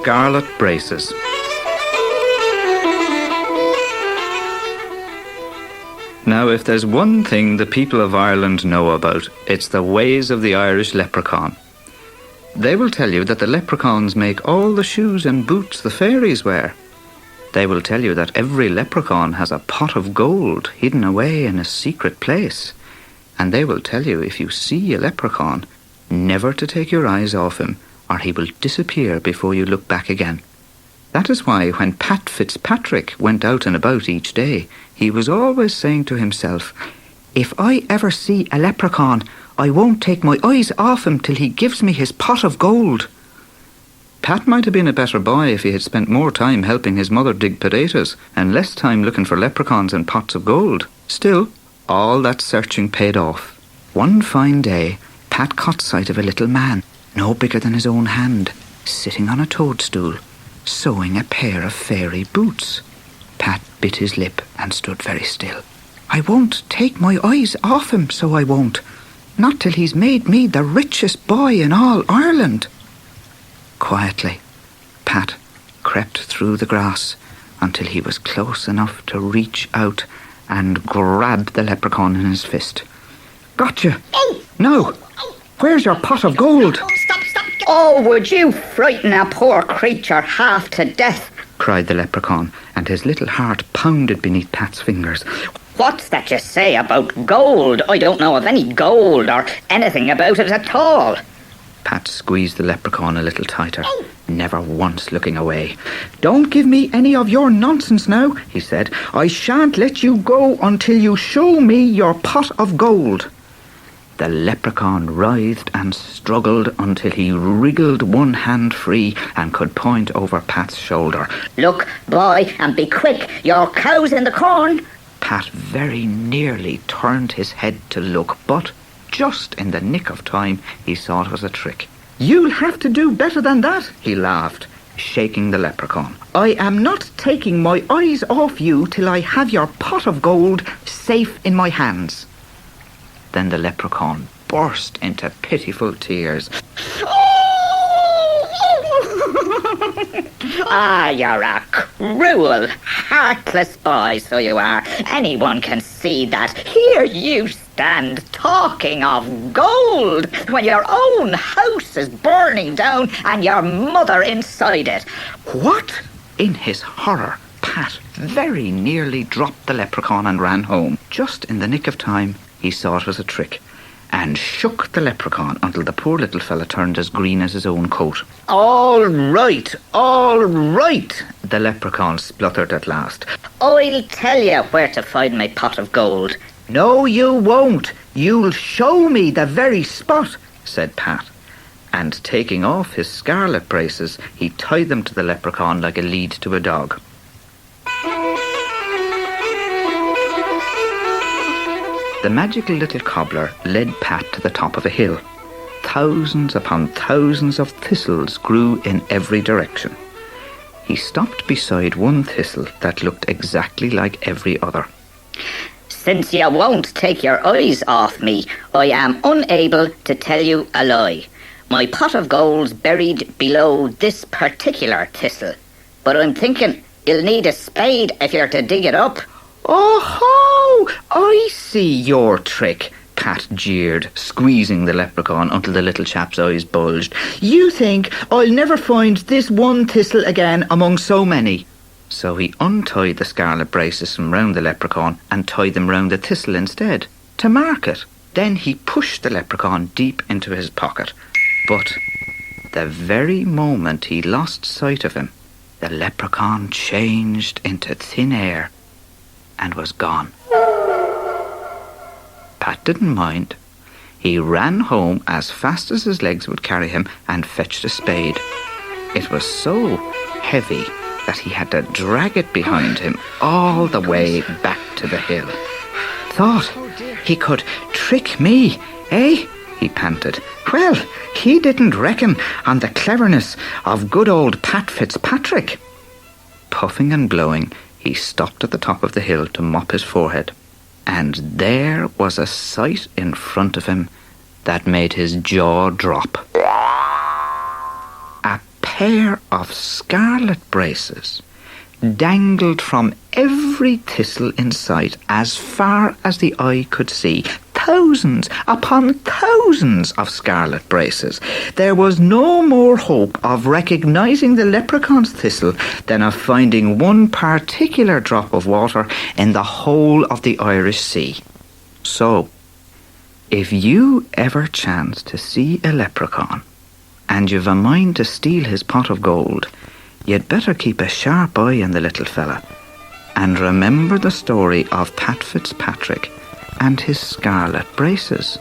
Scarlet braces. Now, if there's one thing the people of Ireland know about, it's the ways of the Irish leprechaun. They will tell you that the leprechauns make all the shoes and boots the fairies wear. They will tell you that every leprechaun has a pot of gold hidden away in a secret place. And they will tell you if you see a leprechaun, never to take your eyes off him, or he will disappear before you look back again. That is why when Pat Fitzpatrick went out and about each day, he was always saying to himself, "If I ever see a leprechaun, I won't take my eyes off him till he gives me his pot of gold." Pat might have been a better boy if he had spent more time helping his mother dig potatoes and less time looking for leprechauns and pots of gold. Still, all that searching paid off. One fine day, Pat caught sight of a little man, no bigger than his own hand, sitting on a toadstool, sewing a pair of fairy boots. Pat bit his lip and stood very still. "I won't take my eyes off him, so I won't. Not till he's made me the richest boy in all Ireland." Quietly, Pat crept through the grass until he was close enough to reach out and grab the leprechaun in his fist. "Gotcha! Now, where's your pot of gold?" Stop! Oh, would you frighten a poor creature half to death? Cried the leprechaun, and his little heart pounded beneath Pat's fingers. What's that you say about gold? I don't know of any gold or anything about it at all. Pat squeezed the leprechaun a little tighter, never once looking away. "Don't give me any of your nonsense now," he said. "I shan't let you go until you show me your pot of gold." The leprechaun writhed and struggled until he wriggled one hand free and could point over Pat's shoulder. "Look, boy, and be quick. Your cow's in the corn." Pat very nearly turned his head to look, but just in the nick of time he saw it was a trick. "You'll have to do better than that," he laughed, shaking the leprechaun. "I am not taking my eyes off you till I have your pot of gold safe in my hands." Then the leprechaun burst into pitiful tears. Ah, you're a cruel, heartless boy, so you are. Anyone can see that. Here you stand talking of gold when your own house is burning down and your mother inside it. What? In his horror, Pat very nearly dropped the leprechaun and ran home. Just in the nick of time, he saw it was a trick, and shook the leprechaun until the poor little fella turned as green as his own coat. All right, the leprechaun spluttered at last. "I'll tell you where to find my pot of gold." "No, you won't. You'll show me the very spot," said Pat. And taking off his scarlet braces, he tied them to the leprechaun like a lead to a dog. The magical little cobbler led Pat to the top of a hill. Thousands upon thousands of thistles grew in every direction. He stopped beside one thistle that looked exactly like every other. "Since you won't take your eyes off me, I am unable to tell you a lie. My pot of gold's buried below this particular thistle, but I'm thinking you'll need a spade if you're to dig it up." "Oh-ho! I see your trick," Pat jeered, squeezing the leprechaun until the little chap's eyes bulged. "You think I'll never find this one thistle again among so many." So he untied the scarlet braces from round the leprechaun and tied them round the thistle instead, to mark it. Then he pushed the leprechaun deep into his pocket. But the very moment he lost sight of him, the leprechaun changed into thin air and was gone. Pat didn't mind. He ran home as fast as his legs would carry him and fetched a spade. It was so heavy that he had to drag it behind him all the way back to the hill. "Thought he could trick me, eh?" he panted. "Well, he didn't reckon on the cleverness of good old Pat Fitzpatrick." Puffing and blowing, he stopped at the top of the hill to mop his forehead. And there was a sight in front of him that made his jaw drop. A pair of scarlet braces dangled from every thistle in sight as far as the eye could see. Thousands upon thousands of scarlet braces. There was no more hope of recognising the leprechaun's thistle than of finding one particular drop of water in the whole of the Irish Sea. So, if you ever chance to see a leprechaun, and you've a mind to steal his pot of gold, you'd better keep a sharp eye on the little fella, and remember the story of Pat Fitzpatrick and his scarlet braces.